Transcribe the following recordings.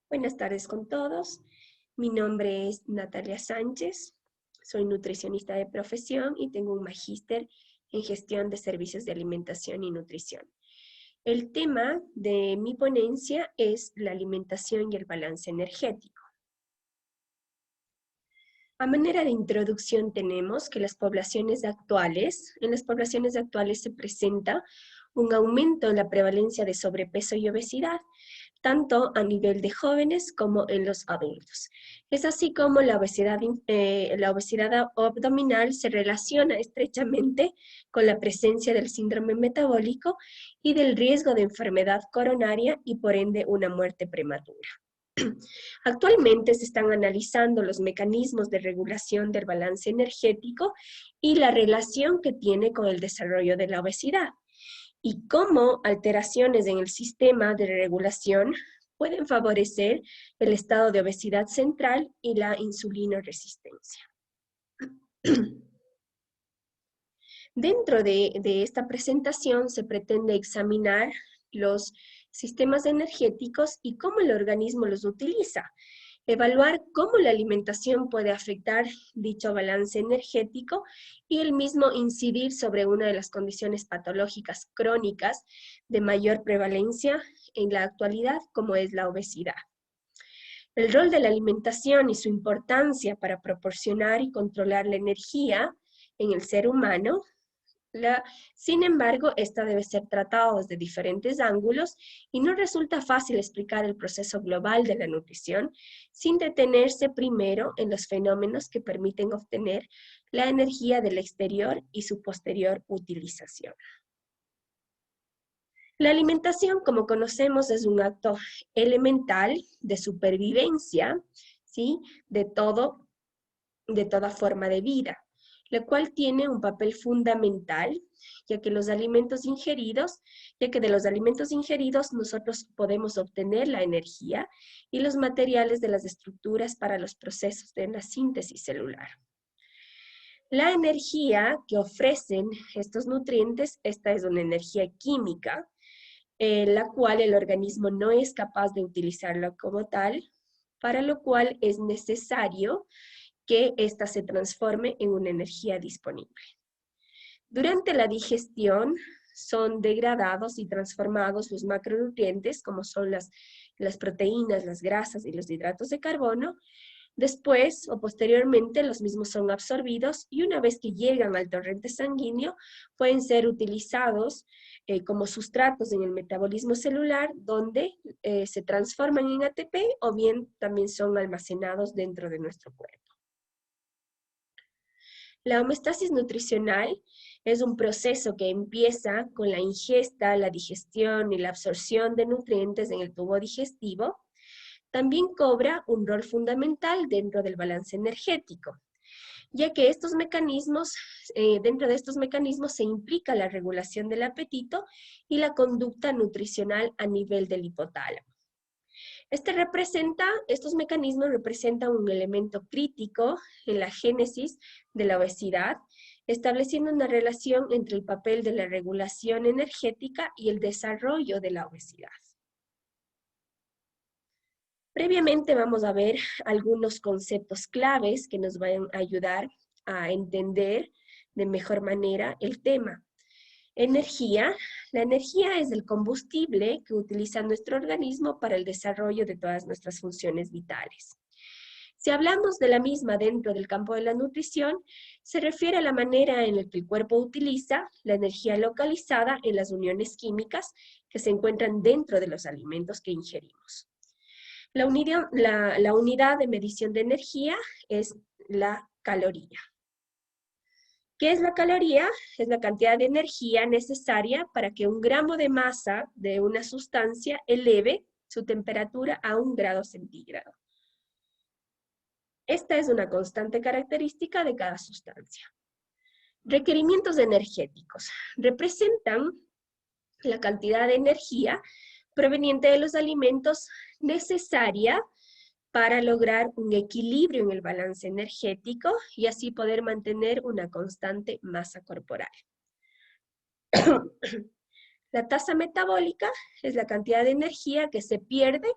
Buenas tardes con todos. Mi nombre es Natalia Sánchez. Soy nutricionista de profesión y tengo un magíster en gestión de servicios de alimentación y nutrición. El tema de mi ponencia es la alimentación y el balance energético. A manera de introducción tenemos que en las poblaciones actuales se presenta un aumento en la prevalencia de sobrepeso y obesidad, tanto a nivel de jóvenes como en los adultos. Es así como la obesidad abdominal se relaciona estrechamente con la presencia del síndrome metabólico y del riesgo de enfermedad coronaria y por ende una muerte prematura. Actualmente se están analizando los mecanismos de regulación del balance energético y la relación que tiene con el desarrollo de la obesidad y cómo alteraciones en el sistema de regulación pueden favorecer el estado de obesidad central y la insulinoresistencia. Dentro de esta presentación se pretende examinar los sistemas energéticos y cómo el organismo los utiliza, evaluar cómo la alimentación puede afectar dicho balance energético y el mismo incidir sobre una de las condiciones patológicas crónicas de mayor prevalencia en la actualidad, como es la obesidad. El rol de la alimentación y su importancia para proporcionar y controlar la energía en el ser humano. Sin embargo, esta debe ser tratada desde diferentes ángulos y no resulta fácil explicar el proceso global de la nutrición sin detenerse primero en los fenómenos que permiten obtener la energía del exterior y su posterior utilización. La alimentación, como conocemos, es un acto elemental de supervivencia, ¿sí? de toda forma de vida, la cual tiene un papel fundamental, ya que de los alimentos ingeridos nosotros podemos obtener la energía y los materiales de las estructuras para los procesos de la síntesis celular. La energía que ofrecen estos nutrientes, esta es una energía química, la cual el organismo no es capaz de utilizarla como tal, para lo cual es necesario que ésta se transforme en una energía disponible. Durante la digestión son degradados y transformados los macronutrientes, como son las proteínas, las grasas y los hidratos de carbono. Después o posteriormente los mismos son absorbidos y una vez que llegan al torrente sanguíneo pueden ser utilizados como sustratos en el metabolismo celular donde se transforman en ATP o bien también son almacenados dentro de nuestro cuerpo. La homeostasis nutricional es un proceso que empieza con la ingesta, la digestión y la absorción de nutrientes en el tubo digestivo. También cobra un rol fundamental dentro del balance energético, ya que dentro de estos mecanismos se implica la regulación del apetito y la conducta nutricional a nivel del hipotálamo. Estos mecanismos representan un elemento crítico en la génesis de la obesidad, estableciendo una relación entre el papel de la regulación energética y el desarrollo de la obesidad. Previamente vamos a ver algunos conceptos claves que nos van a ayudar a entender de mejor manera el tema. Energía. La energía es el combustible que utiliza nuestro organismo para el desarrollo de todas nuestras funciones vitales. Si hablamos de la misma dentro del campo de la nutrición, se refiere a la manera en la que el cuerpo utiliza la energía localizada en las uniones químicas que se encuentran dentro de los alimentos que ingerimos. La unidad de medición de energía es la caloría. ¿Qué es la caloría? Es la cantidad de energía necesaria para que un gramo de masa de una sustancia eleve su temperatura a 1 grado centígrado. Esta es una constante característica de cada sustancia. Requerimientos energéticos. Representan la cantidad de energía proveniente de los alimentos necesaria para lograr un equilibrio en el balance energético y así poder mantener una constante masa corporal. La tasa metabólica es la cantidad de energía que se pierde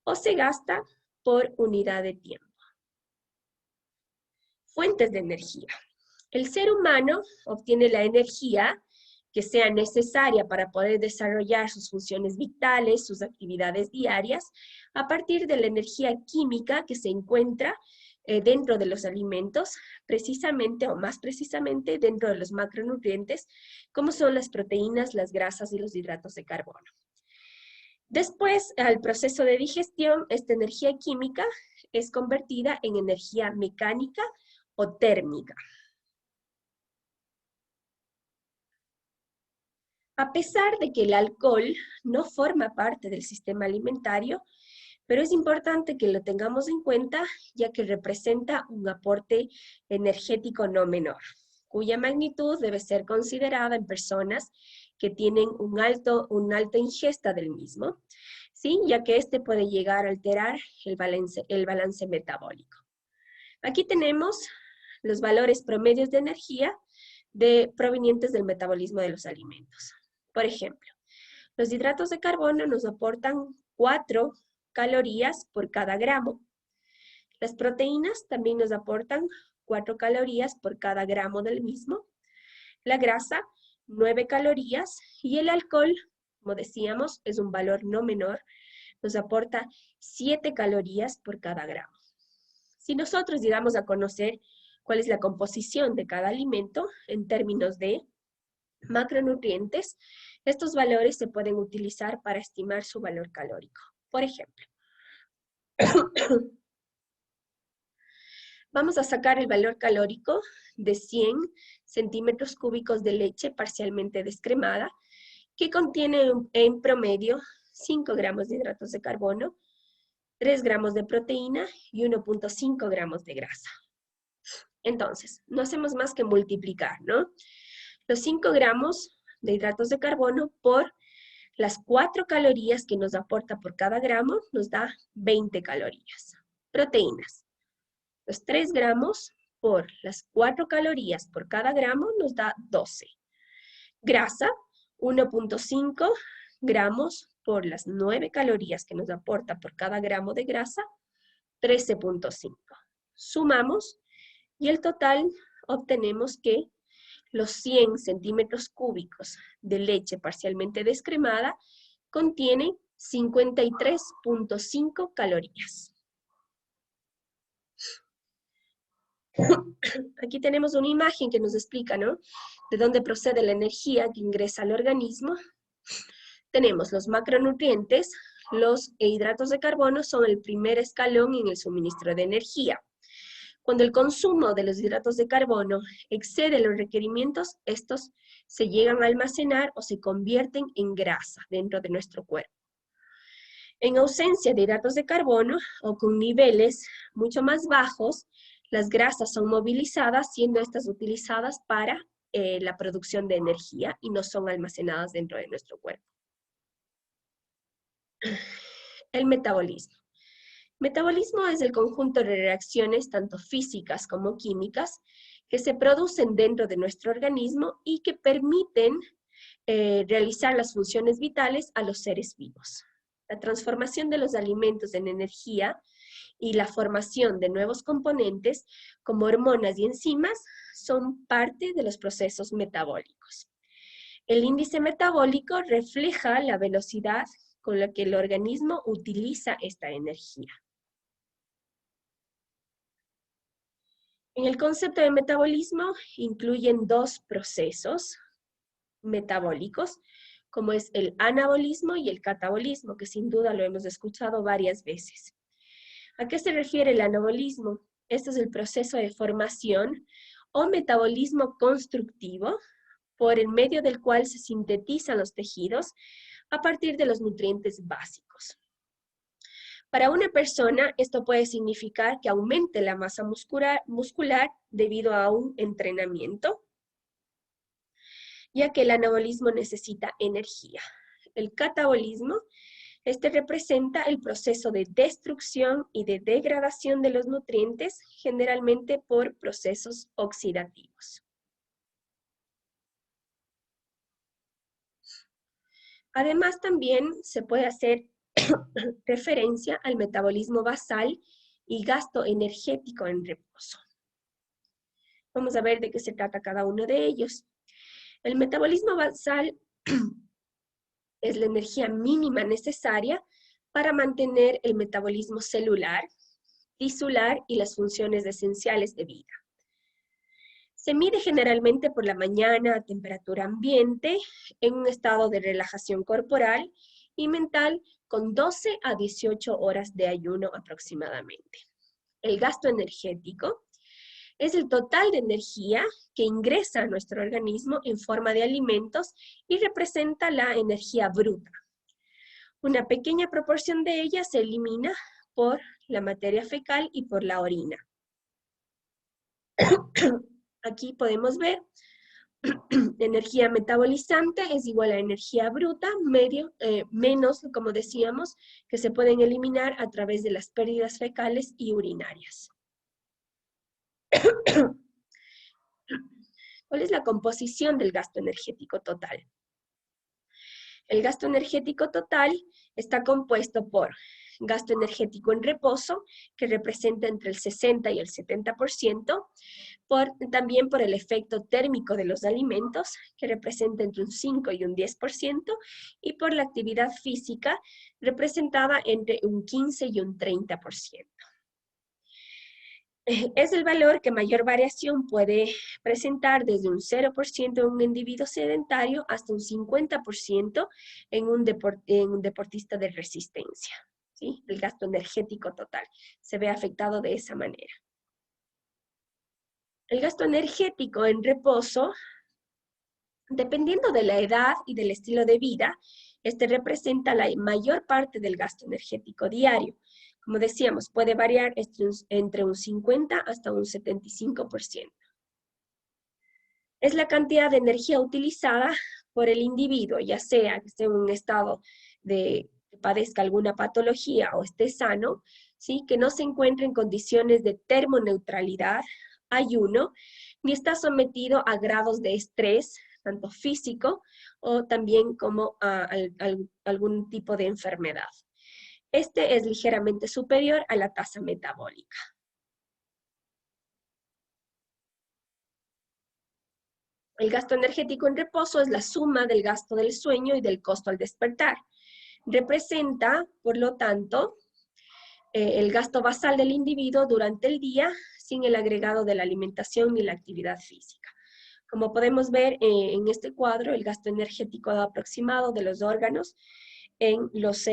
o se gasta por unidad de tiempo. Fuentes de energía. El ser humano obtiene la energía que sea necesaria para poder desarrollar sus funciones vitales, sus actividades diarias, a partir de la energía química que se encuentra dentro de los alimentos, precisamente o más precisamente dentro de los macronutrientes, como son las proteínas, las grasas y los hidratos de carbono. Después, al proceso de digestión, esta energía química es convertida en energía mecánica o térmica. A pesar de que el alcohol no forma parte del sistema alimentario, pero es importante que lo tengamos en cuenta, ya que representa un aporte energético no menor, cuya magnitud debe ser considerada en personas que tienen una alta ingesta del mismo, ¿sí? Ya que este puede llegar a alterar el balance metabólico. Aquí tenemos los valores promedios de energía provenientes del metabolismo de los alimentos. Por ejemplo, los hidratos de carbono nos aportan 4 calorías por cada gramo. Las proteínas también nos aportan 4 calorías por cada gramo del mismo. La grasa, 9 calorías. Y el alcohol, como decíamos, es un valor no menor, nos aporta 7 calorías por cada gramo. Si nosotros llegamos a conocer cuál es la composición de cada alimento en términos de macronutrientes, estos valores se pueden utilizar para estimar su valor calórico. Por ejemplo, vamos a sacar el valor calórico de 100 centímetros cúbicos de leche parcialmente descremada, que contiene en promedio 5 gramos de hidratos de carbono, 3 gramos de proteína y 1.5 gramos de grasa. Entonces, no hacemos más que multiplicar, ¿no? Los 5 gramos de hidratos de carbono por las 4 calorías que nos aporta por cada gramo nos da 20 calorías. Proteínas. Los 3 gramos por las 4 calorías por cada gramo nos da 12. Grasa, 1.5 gramos por las 9 calorías que nos aporta por cada gramo de grasa, 13.5. Sumamos y el total obtenemos que los 100 centímetros cúbicos de leche parcialmente descremada contienen 53.5 calorías. Aquí tenemos una imagen que nos explica, ¿no?, de dónde procede la energía que ingresa al organismo. Tenemos los macronutrientes, los hidratos de carbono son el primer escalón en el suministro de energía. Cuando el consumo de los hidratos de carbono excede los requerimientos, estos se llegan a almacenar o se convierten en grasa dentro de nuestro cuerpo. En ausencia de hidratos de carbono o con niveles mucho más bajos, las grasas son movilizadas, siendo estas utilizadas para la producción de energía y no son almacenadas dentro de nuestro cuerpo. El metabolismo. Metabolismo es el conjunto de reacciones, tanto físicas como químicas, que se producen dentro de nuestro organismo y que permiten realizar las funciones vitales a los seres vivos. La transformación de los alimentos en energía y la formación de nuevos componentes, como hormonas y enzimas, son parte de los procesos metabólicos. El índice metabólico refleja la velocidad con la que el organismo utiliza esta energía. En el concepto de metabolismo incluyen 2 procesos metabólicos, como es el anabolismo y el catabolismo, que sin duda lo hemos escuchado varias veces. ¿A qué se refiere el anabolismo? Este es el proceso de formación o metabolismo constructivo, por el medio del cual se sintetizan los tejidos a partir de los nutrientes básicos. Para una persona, esto puede significar que aumente la masa muscular debido a un entrenamiento, ya que el anabolismo necesita energía. El catabolismo, este representa el proceso de destrucción y de degradación de los nutrientes, generalmente por procesos oxidativos. Además, también se puede hacer referencia al metabolismo basal y gasto energético en reposo. Vamos a ver de qué se trata cada uno de ellos. El metabolismo basal es la energía mínima necesaria para mantener el metabolismo celular, tisular y las funciones esenciales de vida. Se mide generalmente por la mañana a temperatura ambiente, en un estado de relajación corporal y mental con 12 a 18 horas de ayuno aproximadamente. El gasto energético es el total de energía que ingresa a nuestro organismo en forma de alimentos y representa la energía bruta. Una pequeña proporción de ella se elimina por la materia fecal y por la orina. Aquí podemos ver energía metabolizante es igual a energía bruta, menos, como decíamos, que se pueden eliminar a través de las pérdidas fecales y urinarias. ¿Cuál es la composición del gasto energético total? El gasto energético total está compuesto por gasto energético en reposo, que representa entre el 60 y el 70%, también por el efecto térmico de los alimentos, que representa entre un 5 y un 10%, y por la actividad física, representada entre un 15 y un 30%. Es el valor que mayor variación puede presentar desde un 0% en un individuo sedentario hasta un 50% en un deportista de resistencia. ¿Sí? El gasto energético total se ve afectado de esa manera. El gasto energético en reposo, dependiendo de la edad y del estilo de vida, este representa la mayor parte del gasto energético diario. Como decíamos, puede variar entre un 50 hasta un 75%. Es la cantidad de energía utilizada por el individuo, ya sea que esté en un estado de que padezca alguna patología o esté sano, ¿sí? Que no se encuentre en condiciones de termoneutralidad, ayuno, ni está sometido a grados de estrés, tanto físico o también como a algún tipo de enfermedad. Este es ligeramente superior a la tasa metabólica. El gasto energético en reposo es la suma del gasto del sueño y del costo al despertar. Representa, por lo tanto, el gasto basal del individuo durante el día sin el agregado de la alimentación ni la actividad física. Como podemos ver en este cuadro, el gasto energético aproximado de los órganos en los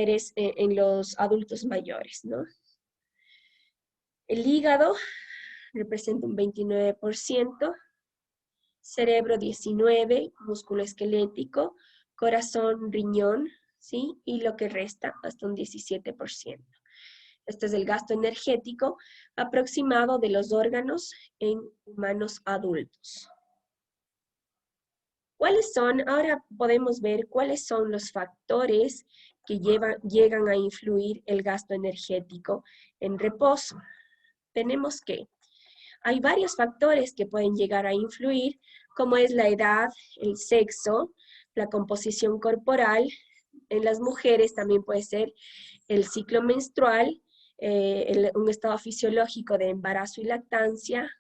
adultos mayores, ¿no? El hígado representa un 29%, cerebro 19%, músculo esquelético, corazón, riñón, ¿sí? Y lo que resta hasta un 17%. Este es el gasto energético aproximado de los órganos en humanos adultos. Ahora podemos ver cuáles son los factores que llegan a influir el gasto energético en reposo. Tenemos que hay varios factores que pueden llegar a influir, como es la edad, el sexo, la composición corporal. En las mujeres también puede ser el ciclo menstrual, un estado fisiológico de embarazo y lactancia,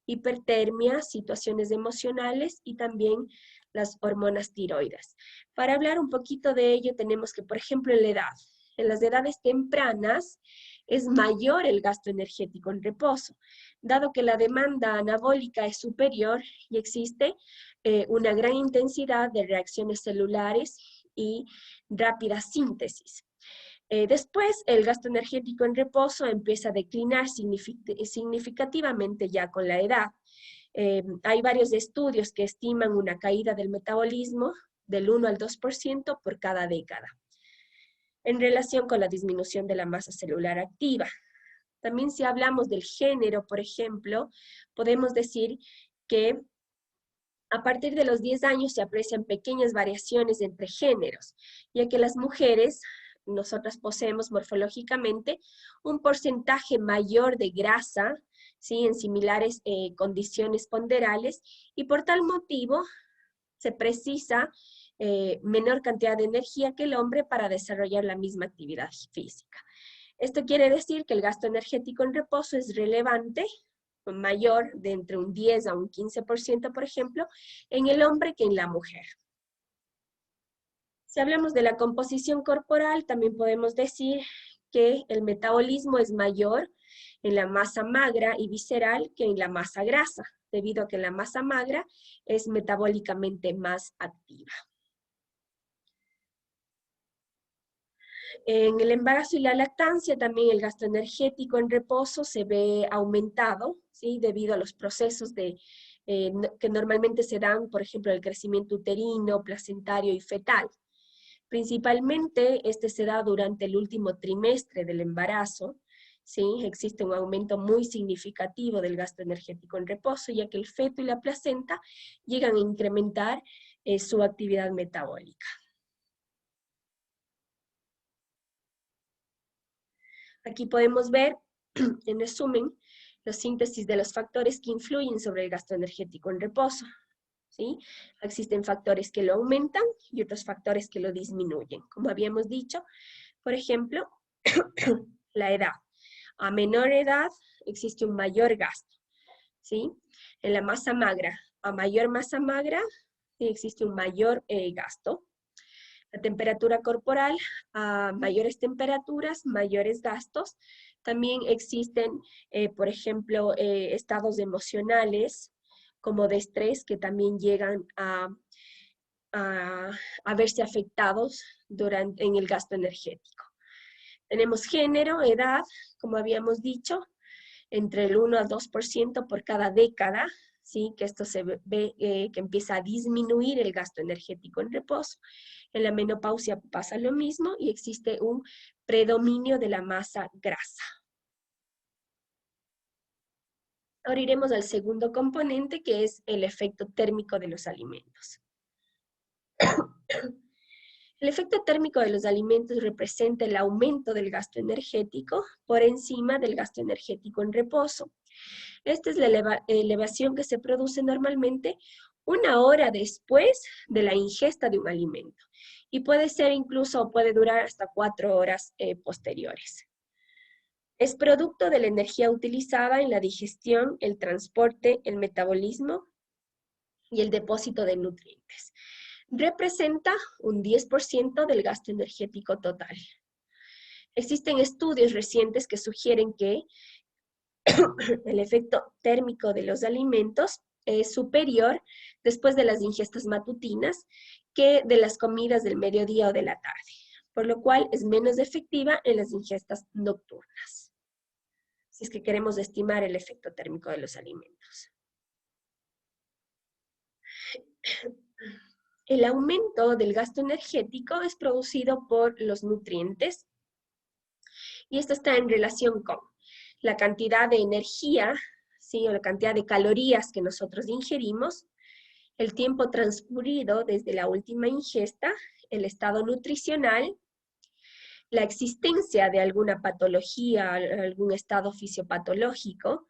hipertermia, situaciones emocionales y también las hormonas tiroides. Para hablar un poquito de ello tenemos que, por ejemplo, en la edad. En las edades tempranas es mayor el gasto energético en reposo, dado que la demanda anabólica es superior y existe una gran intensidad de reacciones celulares y rápida síntesis. Después, el gasto energético en reposo empieza a declinar significativamente ya con la edad. Hay varios estudios que estiman una caída del metabolismo del 1 al 2% por cada década, en relación con la disminución de la masa celular activa. También si hablamos del género, por ejemplo, podemos decir que a partir de los 10 años se aprecian pequeñas variaciones entre géneros, ya que las mujeres, nosotras poseemos morfológicamente un porcentaje mayor de grasa, ¿sí? En similares condiciones ponderales, y por tal motivo se precisa menor cantidad de energía que el hombre para desarrollar la misma actividad física. Esto quiere decir que el gasto energético en reposo es relevante, mayor de entre un 10 a un 15%, por ejemplo, en el hombre que en la mujer. Si hablamos de la composición corporal, también podemos decir que el metabolismo es mayor en la masa magra y visceral que en la masa grasa, debido a que la masa magra es metabólicamente más activa. En el embarazo y la lactancia también el gasto energético en reposo se ve aumentado, ¿sí? Debido a los procesos que normalmente se dan, por ejemplo, el crecimiento uterino, placentario y fetal. Principalmente este se da durante el último trimestre del embarazo, ¿sí? Existe un aumento muy significativo del gasto energético en reposo, ya que el feto y la placenta llegan a incrementar su actividad metabólica. Aquí podemos ver, en resumen, la síntesis de los factores que influyen sobre el gasto energético en reposo, ¿sí? Existen factores que lo aumentan y otros factores que lo disminuyen. Como habíamos dicho, por ejemplo, la edad. A menor edad existe un mayor gasto, ¿sí? En la masa magra, a mayor masa magra, ¿sí? Existe un mayor gasto. La temperatura corporal, a mayores temperaturas, mayores gastos. También existen, por ejemplo, estados emocionales como de estrés que también llegan a verse afectados en el gasto energético. Tenemos género, edad, como habíamos dicho, entre el 1 al 2% por cada década, ¿sí? Que esto se ve que empieza a disminuir el gasto energético en reposo. En la menopausia pasa lo mismo y existe un predominio de la masa grasa. Ahora iremos al segundo componente, que es el efecto térmico de los alimentos. El efecto térmico de los alimentos representa el aumento del gasto energético por encima del gasto energético en reposo. Esta es la elevación que se produce normalmente 1 hora después de la ingesta de un alimento y puede ser incluso, puede durar hasta 4 horas posteriores. Es producto de la energía utilizada en la digestión, el transporte, el metabolismo y el depósito de nutrientes. Representa un 10% del gasto energético total. Existen estudios recientes que sugieren que el efecto térmico de los alimentos es superior después de las ingestas matutinas que de las comidas del mediodía o de la tarde, por lo cual es menos efectiva en las ingestas nocturnas, si es que queremos estimar el efecto térmico de los alimentos. El aumento del gasto energético es producido por los nutrientes y esto está en relación con la cantidad de energía, ¿sí? O la cantidad de calorías que nosotros ingerimos, el tiempo transcurrido desde la última ingesta, el estado nutricional, la existencia de alguna patología, algún estado fisiopatológico,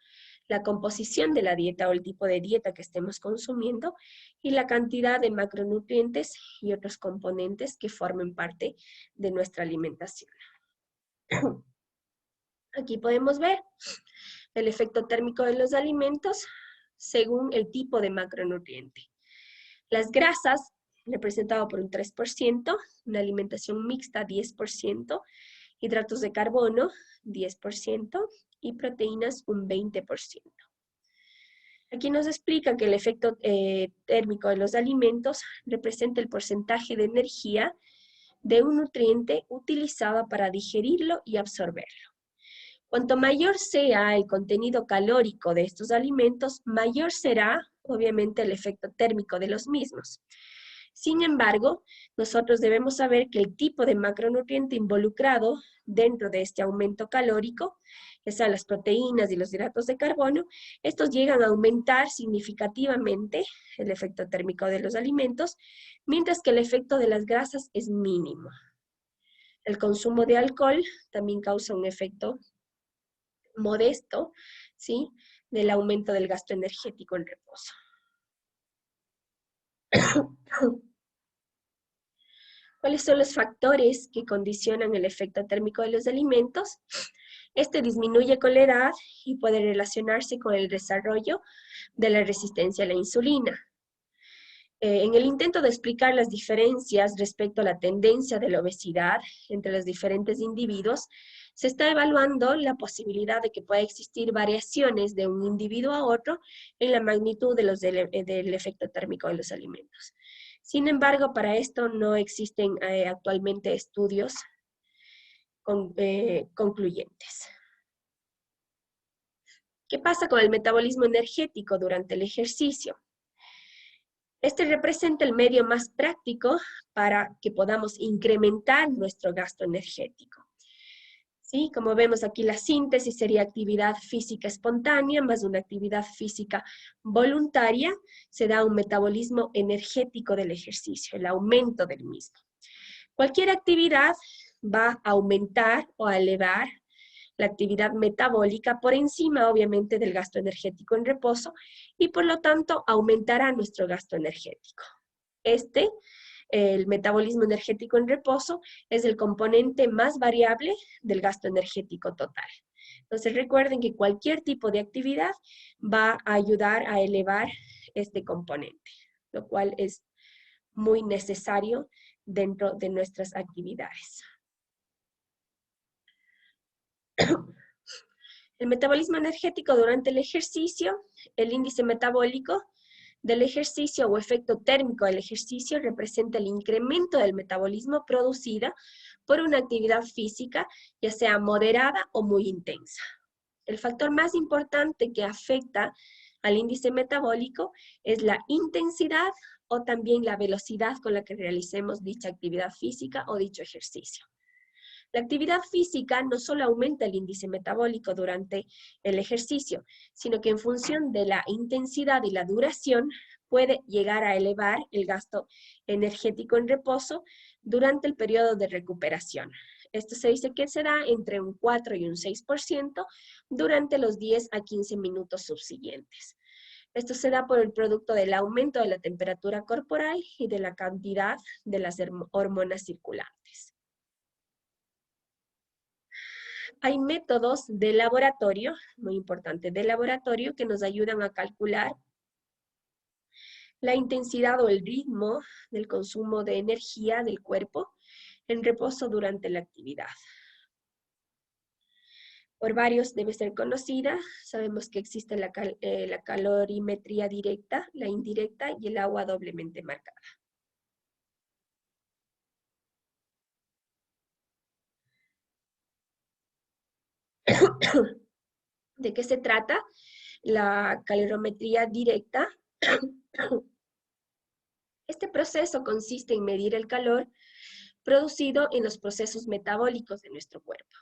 la composición de la dieta o el tipo de dieta que estemos consumiendo y la cantidad de macronutrientes y otros componentes que formen parte de nuestra alimentación. Aquí podemos ver el efecto térmico de los alimentos según el tipo de macronutriente. Las grasas, representado por un 3%, una alimentación mixta 10%, hidratos de carbono 10% y proteínas un 20%. Aquí nos explica que el efecto térmico de los alimentos representa el porcentaje de energía de un nutriente utilizado para digerirlo y absorberlo. Cuanto mayor sea el contenido calórico de estos alimentos, mayor será, obviamente, el efecto térmico de los mismos. Sin embargo, nosotros debemos saber que el tipo de macronutriente involucrado dentro de este aumento calórico, que sean las proteínas y los hidratos de carbono, estos llegan a aumentar significativamente el efecto térmico de los alimentos, mientras que el efecto de las grasas es mínimo. El consumo de alcohol también causa un efecto modesto, ¿sí? Del aumento del gasto energético en reposo. ¿Cuáles son los factores que condicionan el efecto térmico de los alimentos? Este disminuye con la edad y puede relacionarse con el desarrollo de la resistencia a la insulina. En el intento de explicar las diferencias respecto a la tendencia de la obesidad entre los diferentes individuos, se está evaluando la posibilidad de que pueda existir variaciones de un individuo a otro en la magnitud de del efecto térmico de los alimentos. Sin embargo, para esto no existen actualmente estudios concluyentes. ¿Qué pasa con el metabolismo energético durante el ejercicio? Este representa el medio más práctico para que podamos incrementar nuestro gasto energético. ¿Sí? Como vemos aquí, la síntesis sería actividad física espontánea más una actividad física voluntaria, se da un metabolismo energético del ejercicio, el aumento del mismo. Cualquier actividad va a aumentar o a elevar la actividad metabólica por encima, obviamente, del gasto energético en reposo y, por lo tanto, aumentará nuestro gasto energético. El metabolismo energético en reposo, es el componente más variable del gasto energético total. Entonces, recuerden que cualquier tipo de actividad va a ayudar a elevar este componente, lo cual es muy necesario dentro de nuestras actividades. El metabolismo energético durante el ejercicio, el índice metabólico del ejercicio o efecto térmico del ejercicio representa el incremento del metabolismo producida por una actividad física, ya sea moderada o muy intensa. El factor más importante que afecta al índice metabólico es la intensidad o también la velocidad con la que realicemos dicha actividad física o dicho ejercicio. La actividad física no solo aumenta el índice metabólico durante el ejercicio, sino que en función de la intensidad y la duración puede llegar a elevar el gasto energético en reposo durante el periodo de recuperación. Esto se dice que se da entre un 4 y un 6% durante los 10 a 15 minutos subsiguientes. Esto se da por el producto del aumento de la temperatura corporal y de la cantidad de las hormonas circulantes. Hay métodos de laboratorio, muy importante, de laboratorio que nos ayudan a calcular la intensidad o el ritmo del consumo de energía del cuerpo en reposo durante la actividad. Por varios debe ser conocida. Sabemos que existe la calorimetría directa, la indirecta y el agua doblemente marcada. ¿De qué se trata? La calorimetría directa. Este proceso consiste en medir el calor producido en los procesos metabólicos de nuestro cuerpo.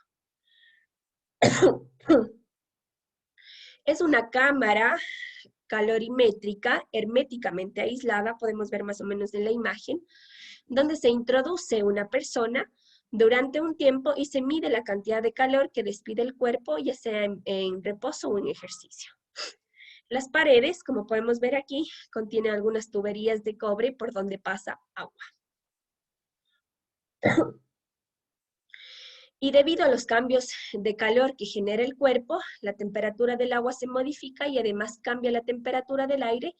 Es una cámara calorimétrica herméticamente aislada, podemos ver más o menos en la imagen, donde se introduce una persona durante un tiempo y se mide la cantidad de calor que despide el cuerpo, ya sea en reposo o en ejercicio. Las paredes, como podemos ver aquí, contienen algunas tuberías de cobre por donde pasa agua. Y debido a los cambios de calor que genera el cuerpo, la temperatura del agua se modifica y además cambia la temperatura del aire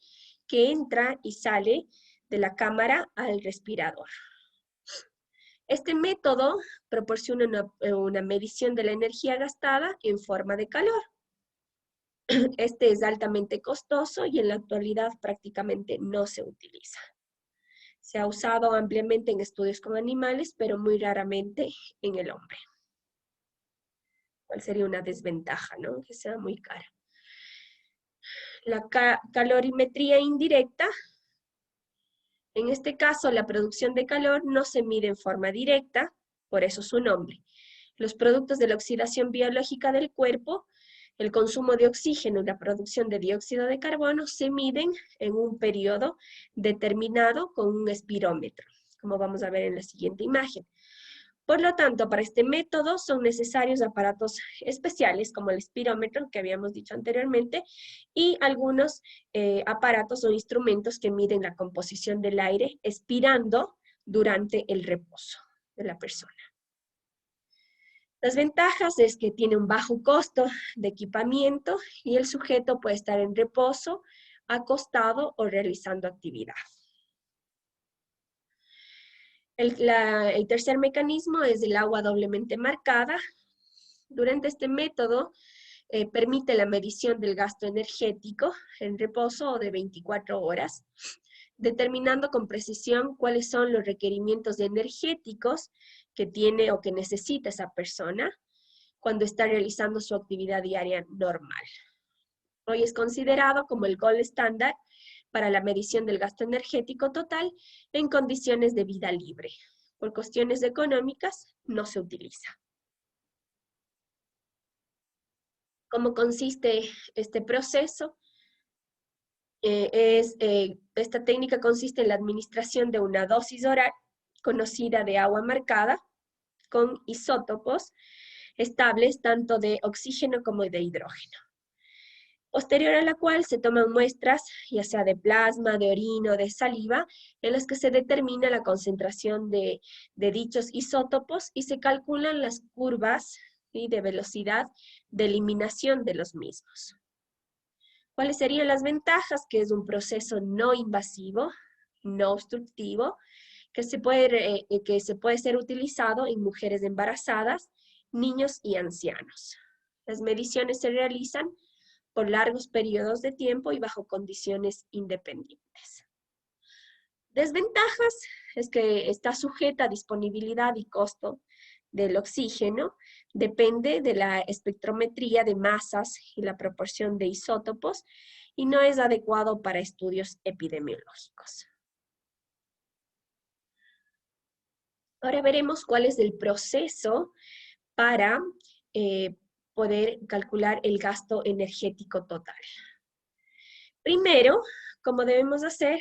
que entra y sale de la cámara al respirador. Este método proporciona una medición de la energía gastada en forma de calor. Este es altamente costoso y en la actualidad prácticamente no se utiliza. Se ha usado ampliamente en estudios con animales, pero muy raramente en el hombre. ¿Cuál sería una desventaja, no? Que sea muy cara. La calorimetría indirecta, en este caso la producción de calor no se mide en forma directa, por eso su nombre. Los productos de la oxidación biológica del cuerpo, el consumo de oxígeno y la producción de dióxido de carbono se miden en un periodo determinado con un espirómetro, como vamos a ver en la siguiente imagen. Por lo tanto, para este método son necesarios aparatos especiales como el espirómetro que habíamos dicho anteriormente y algunos aparatos o instrumentos que miden la composición del aire expirando durante el reposo de la persona. Las ventajas es que tiene un bajo costo de equipamiento y el sujeto puede estar en reposo, acostado o realizando actividad. El tercer mecanismo es el agua doblemente marcada. Durante este método permite la medición del gasto energético en reposo de 24 horas, determinando con precisión cuáles son los requerimientos energéticos que tiene o que necesita esa persona cuando está realizando su actividad diaria normal. Hoy es considerado como el gold estándar para la medición del gasto energético total en condiciones de vida libre. Por cuestiones económicas no se utiliza. ¿Cómo consiste este proceso? Esta técnica consiste en la administración de una dosis oral conocida de agua marcada con isótopos estables tanto de oxígeno como de hidrógeno. Posterior a la cual se toman muestras, ya sea de plasma, de orina o de saliva, en las que se determina la concentración de dichos isótopos y se calculan las curvas, ¿sí?, de velocidad de eliminación de los mismos. ¿Cuáles serían las ventajas? Que es un proceso no invasivo, no obstructivo, que se puede ser utilizado en mujeres embarazadas, niños y ancianos. Las mediciones se realizan por largos periodos de tiempo y bajo condiciones independientes. Desventajas es que está sujeta a disponibilidad y costo del oxígeno, depende de la espectrometría de masas y la proporción de isótopos y no es adecuado para estudios epidemiológicos. Ahora veremos cuál es el proceso para poder calcular el gasto energético total. Primero, como debemos hacer,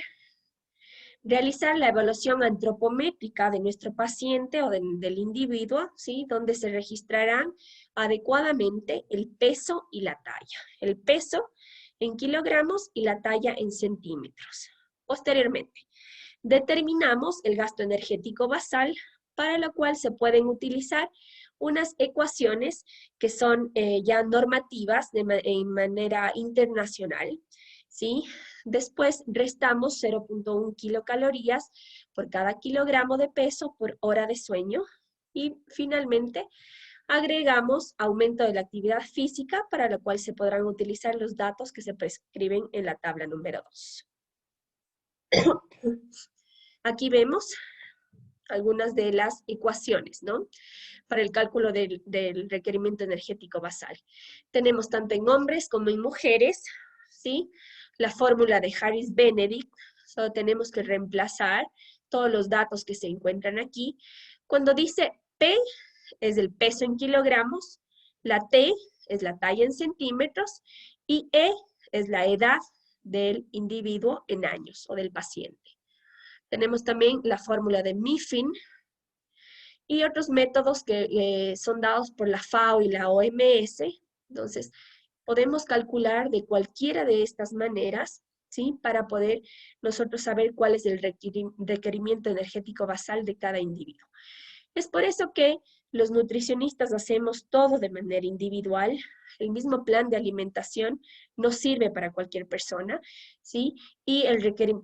realizar la evaluación antropométrica de nuestro paciente o del individuo, ¿sí?, donde se registrarán adecuadamente el peso y la talla. El peso en kilogramos y la talla en centímetros. Posteriormente, determinamos el gasto energético basal, para lo cual se pueden utilizar unas ecuaciones que son ya normativas en manera internacional, ¿sí? Después restamos 0.1 kilocalorías por cada kilogramo de peso por hora de sueño y finalmente agregamos aumento de la actividad física, para lo cual se podrán utilizar los datos que se prescriben en la tabla número 2. Aquí vemos algunas de las ecuaciones, ¿no?, para el cálculo del requerimiento energético basal. Tenemos tanto en hombres como en mujeres, ¿sí? La fórmula de Harris-Benedict, solo tenemos que reemplazar todos los datos que se encuentran aquí. Cuando dice P es el peso en kilogramos, la T es la talla en centímetros y E es la edad del individuo en años o del paciente. Tenemos también la fórmula de Mifflin y otros métodos que son dados por la FAO y la OMS. Entonces, podemos calcular de cualquiera de estas maneras, ¿sí?, para poder nosotros saber cuál es el requerimiento energético basal de cada individuo. Es por eso que los nutricionistas hacemos todo de manera individual. El mismo plan de alimentación no sirve para cualquier persona, ¿sí? Y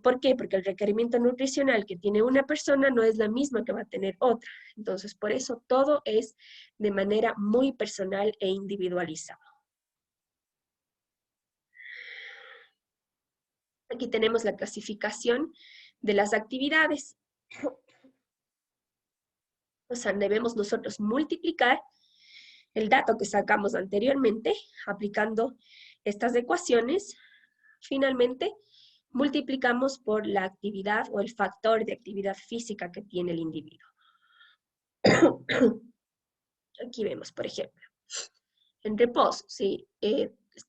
¿por qué? Porque el requerimiento nutricional que tiene una persona no es la misma que va a tener otra. Entonces, por eso todo es de manera muy personal e individualizado. Aquí tenemos la clasificación de las actividades. O sea, debemos nosotros multiplicar el dato que sacamos anteriormente, aplicando estas ecuaciones. Finalmente, multiplicamos por la actividad o el factor de actividad física que tiene el individuo. Aquí vemos, por ejemplo, en reposo, ¿sí?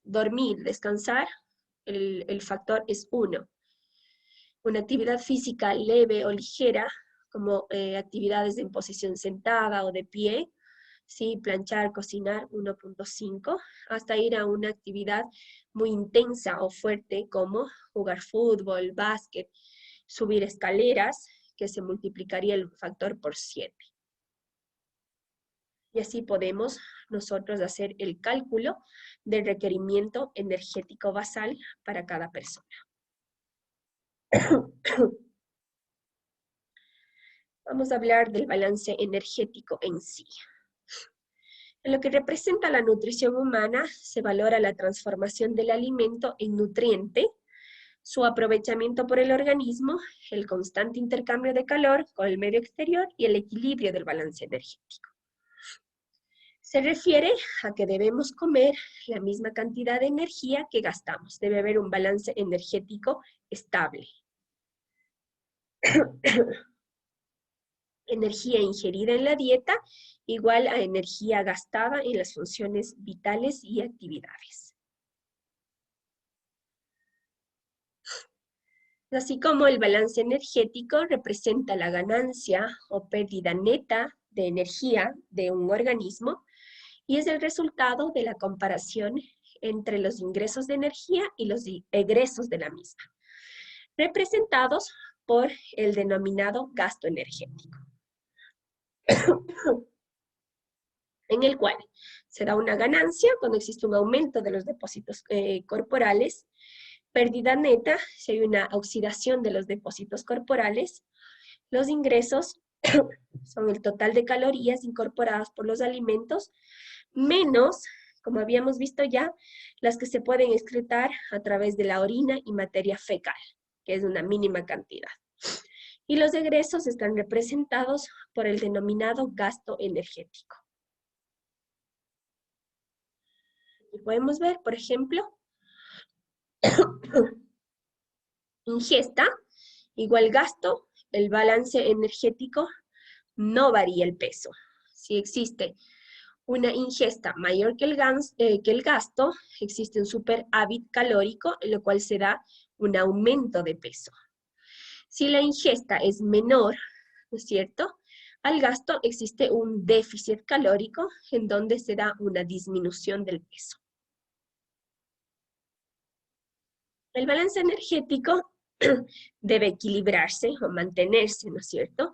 Dormir, descansar, el factor es 1. Una actividad física leve o ligera, como actividades en posición sentada o de pie, ¿sí? Planchar, cocinar, 1.5, hasta ir a una actividad muy intensa o fuerte como jugar fútbol, básquet, subir escaleras, que se multiplicaría el factor por 7. Y así podemos nosotros hacer el cálculo del requerimiento energético basal para cada persona. Vamos a hablar del balance energético en sí. En lo que representa la nutrición humana, se valora la transformación del alimento en nutriente, su aprovechamiento por el organismo, el constante intercambio de calor con el medio exterior y el equilibrio del balance energético. Se refiere a que debemos comer la misma cantidad de energía que gastamos. Debe haber un balance energético estable. Energía ingerida en la dieta igual a energía gastada en las funciones vitales y actividades. Así como el balance energético representa la ganancia o pérdida neta de energía de un organismo y es el resultado de la comparación entre los ingresos de energía y los egresos de la misma, representados por el denominado gasto energético, en el cual se da una ganancia cuando existe un aumento de los depósitos corporales, pérdida neta si hay una oxidación de los depósitos corporales, los ingresos son el total de calorías incorporadas por los alimentos, menos, como habíamos visto ya, las que se pueden excretar a través de la orina y materia fecal, que es una mínima cantidad. Y los egresos están representados por el denominado gasto energético. Y podemos ver, por ejemplo, ingesta igual gasto, el balance energético no varía el peso. Si existe una ingesta mayor que el gasto, existe un superávit calórico, en lo cual se da un aumento de peso. Si la ingesta es menor, ¿no es cierto?, al gasto existe un déficit calórico en donde se da una disminución del peso. El balance energético debe equilibrarse o mantenerse, ¿no es cierto?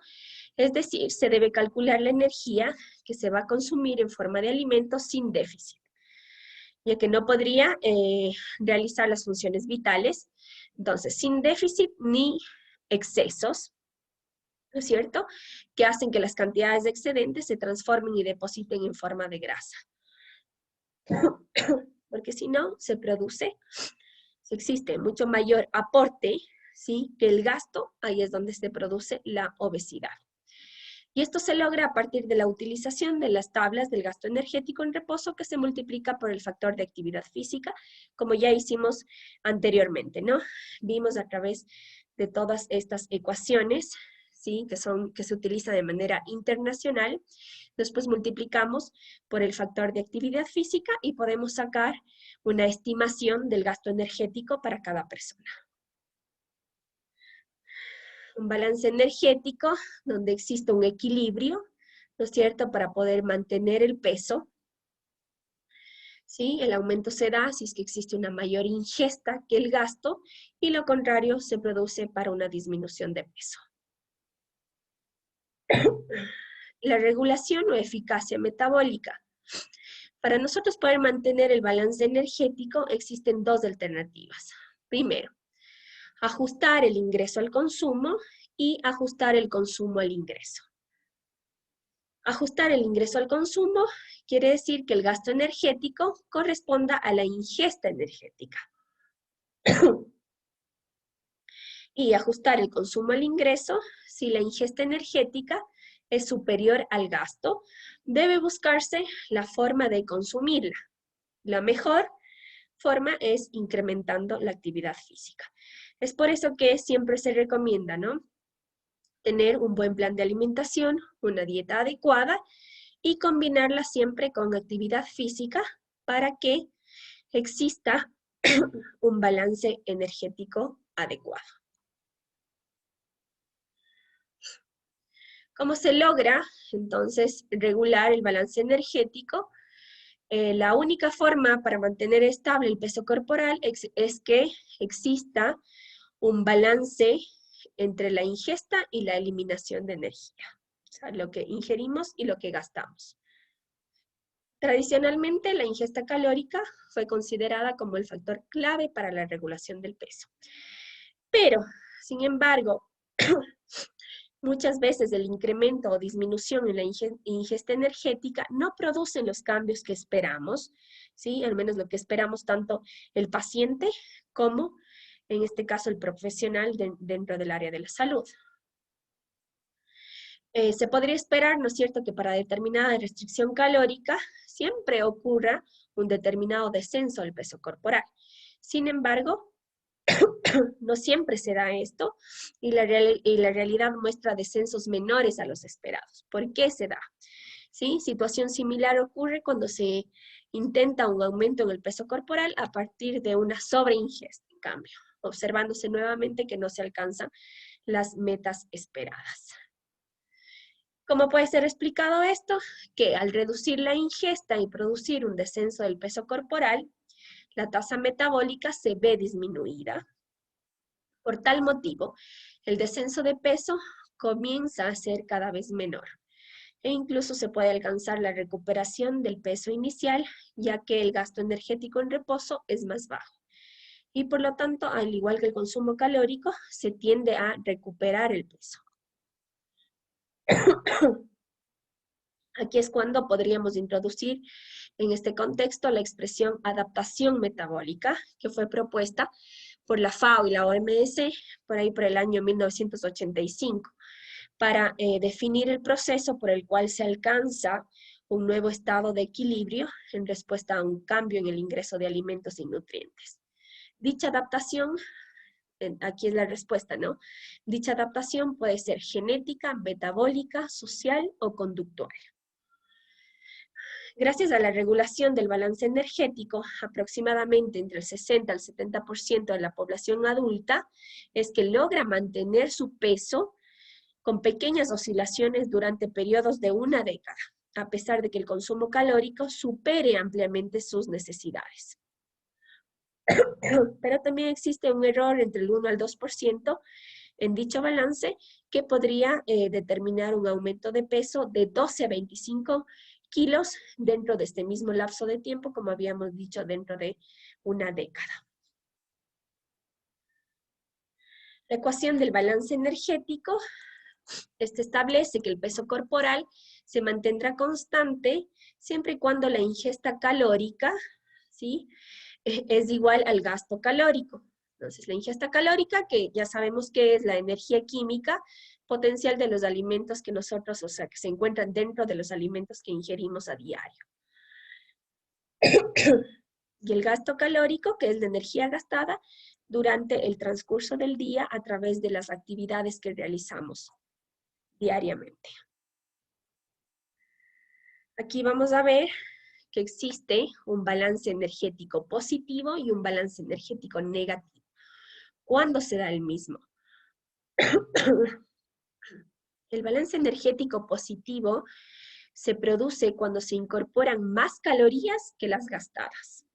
Es decir, se debe calcular la energía que se va a consumir en forma de alimentos sin déficit, ya que no podría realizar las funciones vitales, entonces sin déficit ni excesos, ¿no es cierto?, que hacen que las cantidades de excedentes se transformen y depositen en forma de grasa. Porque si no, se produce, si existe mucho mayor aporte, ¿sí?, que el gasto, ahí es donde se produce la obesidad. Y esto se logra a partir de la utilización de las tablas del gasto energético en reposo que se multiplica por el factor de actividad física, como ya hicimos anteriormente, ¿no? Vimos a través de todas estas ecuaciones, ¿sí?, que se utilizan de manera internacional. Después multiplicamos por el factor de actividad física y podemos sacar una estimación del gasto energético para cada persona. Un balance energético donde existe un equilibrio, ¿no es cierto?, para poder mantener el peso. ¿Sí? El aumento se da si es que existe una mayor ingesta que el gasto y lo contrario se produce para una disminución de peso. La regulación o eficacia metabólica. Para nosotros poder mantener el balance energético existen dos alternativas. Primero, ajustar el ingreso al consumo y ajustar el consumo al ingreso. Ajustar el ingreso al consumo quiere decir que el gasto energético corresponda a la ingesta energética. Y ajustar el consumo al ingreso, si la ingesta energética es superior al gasto, debe buscarse la forma de consumirla. La mejor forma es incrementando la actividad física. Es por eso que siempre se recomienda, ¿no?, tener un buen plan de alimentación, una dieta adecuada y combinarla siempre con actividad física para que exista un balance energético adecuado. ¿Cómo se logra, entonces, regular el balance energético? La única forma para mantener estable el peso corporal es que exista un balance entre la ingesta y la eliminación de energía. O sea, lo que ingerimos y lo que gastamos. Tradicionalmente, la ingesta calórica fue considerada como el factor clave para la regulación del peso. Pero, sin embargo, muchas veces el incremento o disminución en la ingesta energética no producen los cambios que esperamos, ¿sí? Al menos lo que esperamos tanto el paciente como, en este caso, el profesional dentro del área de la salud. Se podría esperar, ¿no es cierto?, que para determinada restricción calórica siempre ocurra un determinado descenso del peso corporal. Sin embargo, no siempre se da esto y la realidad muestra descensos menores a los esperados. ¿Por qué se da? ¿Sí? Situación similar ocurre cuando se intenta un aumento en el peso corporal a partir de una sobreingesta, en cambio, observándose nuevamente que no se alcanzan las metas esperadas. ¿Cómo puede ser explicado esto? Que al reducir la ingesta y producir un descenso del peso corporal, la tasa metabólica se ve disminuida. Por tal motivo, el descenso de peso comienza a ser cada vez menor e incluso se puede alcanzar la recuperación del peso inicial, ya que el gasto energético en reposo es más bajo. Y por lo tanto, al igual que el consumo calórico, se tiende a recuperar el peso. Aquí es cuando podríamos introducir en este contexto la expresión adaptación metabólica, que fue propuesta por la FAO y la OMS por ahí por el año 1985, para definir el proceso por el cual se alcanza un nuevo estado de equilibrio en respuesta a un cambio en el ingreso de alimentos y nutrientes. Dicha adaptación, aquí es la respuesta, ¿no? Dicha adaptación puede ser genética, metabólica, social o conductual. Gracias a la regulación del balance energético, aproximadamente entre el 60 al 70% de la población adulta es que logra mantener su peso con pequeñas oscilaciones durante periodos de una década, a pesar de que el consumo calórico supere ampliamente sus necesidades. Pero también existe un error entre el 1 al 2% en dicho balance que podría determinar un aumento de peso de 12 a 25 kilos dentro de este mismo lapso de tiempo, como habíamos dicho, dentro de una década. La ecuación del balance energético establece que el peso corporal se mantendrá constante siempre y cuando la ingesta calórica, ¿sí?, es igual al gasto calórico. Entonces, la ingesta calórica, que ya sabemos que es la energía química potencial de los alimentos que nosotros, o sea, que se encuentran dentro de los alimentos que ingerimos a diario. Y el gasto calórico, que es la energía gastada durante el transcurso del día a través de las actividades que realizamos diariamente. Aquí vamos a ver que existe un balance energético positivo y un balance energético negativo. ¿Cuándo se da el mismo? El balance energético positivo se produce cuando se incorporan más calorías que las gastadas.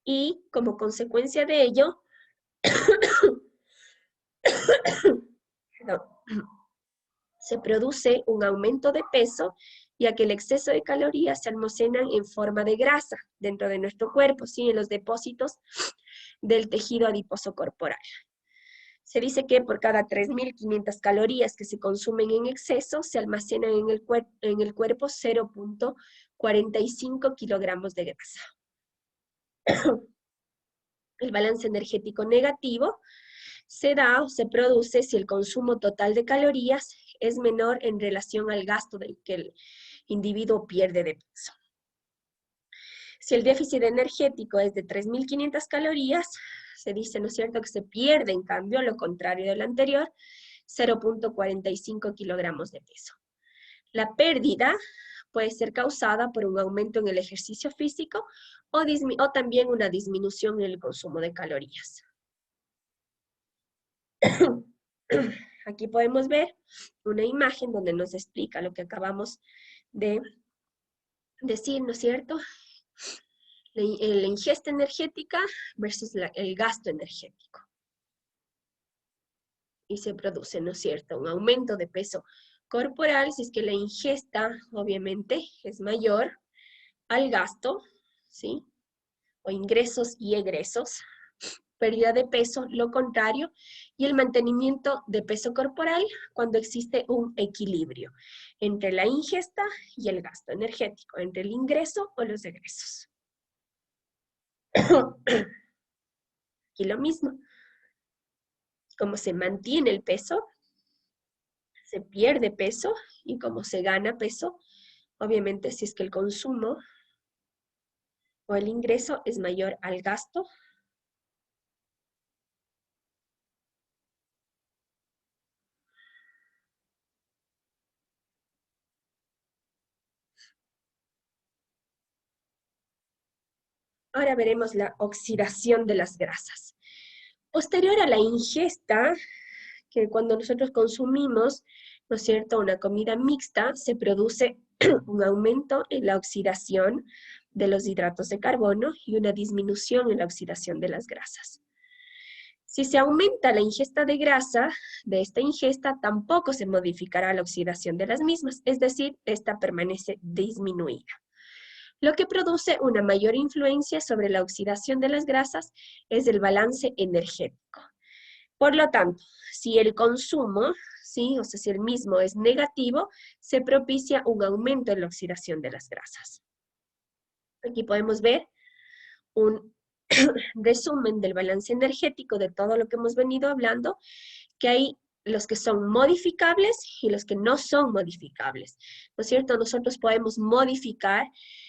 Y como consecuencia de ello, se produce un aumento de peso, ya que el exceso de calorías se almacenan en forma de grasa dentro de nuestro cuerpo, ¿sí?, en los depósitos del tejido adiposo corporal. Se dice que por cada 3.500 calorías que se consumen en exceso, se almacenan en el cuerpo 0.45 kilogramos de grasa. El balance energético negativo se da o se produce si el consumo total de calorías es menor en relación al gasto del que el individuo pierde de peso. Si el déficit energético es de 3.500 calorías, se dice, ¿no es cierto?, que se pierde, en cambio, lo contrario del anterior, 0.45 kilogramos de peso. La pérdida puede ser causada por un aumento en el ejercicio físico o también una disminución en el consumo de calorías. Aquí podemos ver una imagen donde nos explica lo que acabamos de decir, ¿no es cierto? La ingesta energética versus el gasto energético. y se produce, ¿no es cierto?, un aumento de peso corporal si es que la ingesta, obviamente, es mayor al gasto, ¿sí? O ingresos y egresos, pérdida de peso, lo contrario, y el mantenimiento de peso corporal cuando existe un equilibrio entre la ingesta y el gasto energético, entre el ingreso o los egresos. Aquí lo mismo, como se mantiene el peso, se pierde peso, y como se gana peso, obviamente si es que el consumo o el ingreso es mayor al gasto. Ahora veremos la oxidación de las grasas. Posterior a la ingesta, que cuando nosotros consumimos, ¿no es cierto?, una comida mixta, se produce un aumento en la oxidación de los hidratos de carbono y una disminución en la oxidación de las grasas. Si se aumenta la ingesta de grasa, de esta ingesta tampoco se modificará la oxidación de las mismas, es decir, esta permanece disminuida. Lo que produce una mayor influencia sobre la oxidación de las grasas es el balance energético. Por lo tanto, si el consumo, ¿sí?, o sea, si el mismo es negativo, se propicia un aumento en la oxidación de las grasas. Aquí podemos ver un resumen del balance energético de todo lo que hemos venido hablando, que hay los que son modificables y los que no son modificables, ¿no es cierto? Nosotros podemos modificar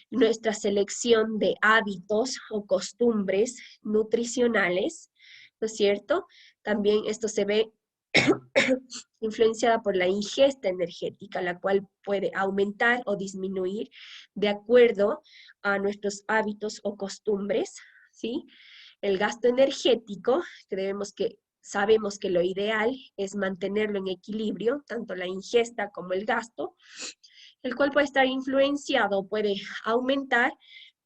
nuestra selección de hábitos o costumbres nutricionales, ¿no es cierto? También esto se ve influenciada por la ingesta energética, la cual puede aumentar o disminuir de acuerdo a nuestros hábitos o costumbres, ¿sí? El gasto energético, sabemos que lo ideal es mantenerlo en equilibrio, tanto la ingesta como el gasto, el cual puede estar influenciado, puede aumentar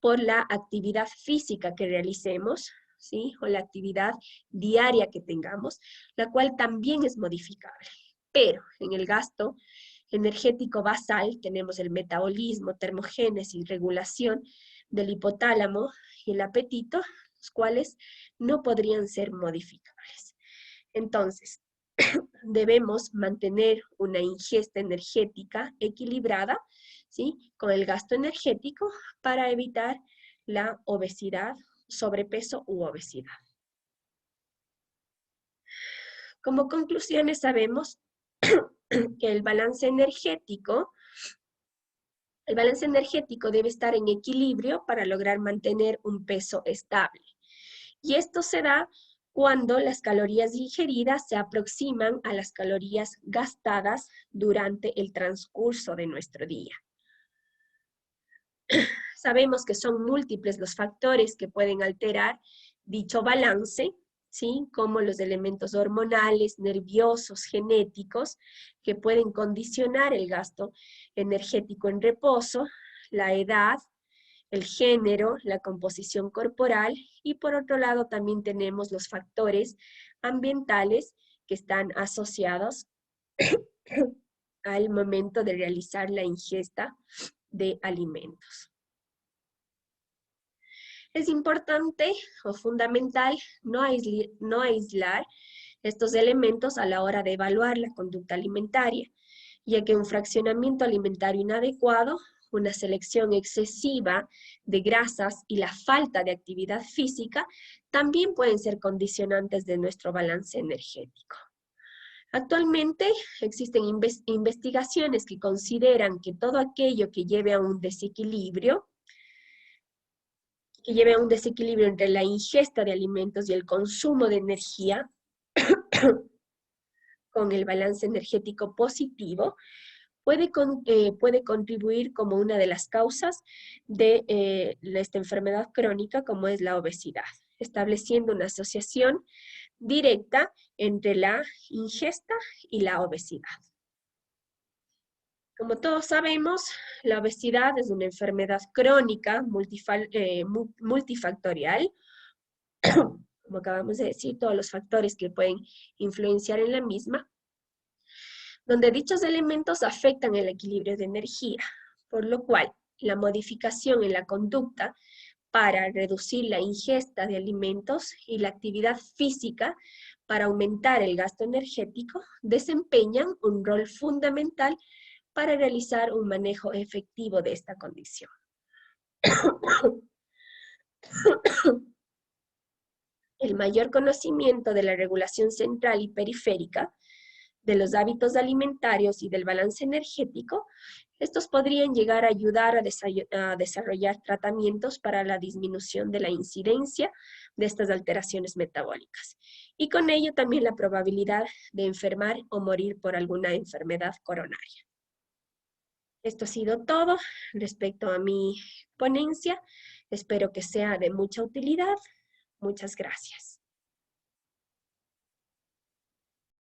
por la actividad física que realicemos, ¿sí?, o la actividad diaria que tengamos, la cual también es modificable. Pero en el gasto energético basal tenemos el metabolismo, termogénesis, regulación del hipotálamo y el apetito, los cuales no podrían ser modificables. Entonces, debemos mantener una ingesta energética equilibrada, ¿sí?, con el gasto energético para evitar la obesidad, sobrepeso u obesidad. Como conclusiones sabemos que el balance energético debe estar en equilibrio para lograr mantener un peso estable. Y esto se da cuando las calorías ingeridas se aproximan a las calorías gastadas durante el transcurso de nuestro día. Sabemos que son múltiples los factores que pueden alterar dicho balance, ¿sí?, como los elementos hormonales, nerviosos, genéticos, que pueden condicionar el gasto energético en reposo, la edad, el género, la composición corporal, y por otro lado también tenemos los factores ambientales que están asociados al momento de realizar la ingesta de alimentos. Es importante o fundamental no aislar estos elementos a la hora de evaluar la conducta alimentaria, ya que un fraccionamiento alimentario inadecuado, una selección excesiva de grasas y la falta de actividad física también pueden ser condicionantes de nuestro balance energético. Actualmente existen investigaciones que consideran que todo aquello que lleve a un desequilibrio entre la ingesta de alimentos y el consumo de energía, con el balance energético positivo, puede contribuir como una de las causas de esta enfermedad crónica, como es la obesidad, estableciendo una asociación directa entre la ingesta y la obesidad. Como todos sabemos, la obesidad es una enfermedad crónica multifactorial como acabamos de decir, todos los factores que pueden influenciar en la misma, donde dichos elementos afectan el equilibrio de energía, por lo cual la modificación en la conducta para reducir la ingesta de alimentos y la actividad física para aumentar el gasto energético desempeñan un rol fundamental para realizar un manejo efectivo de esta condición. El mayor conocimiento de la regulación central y periférica, de los hábitos alimentarios y del balance energético, estos podrían llegar a ayudar a desarrollar tratamientos para la disminución de la incidencia de estas alteraciones metabólicas y con ello también la probabilidad de enfermar o morir por alguna enfermedad coronaria. Esto ha sido todo respecto a mi ponencia. Espero que sea de mucha utilidad. Muchas gracias.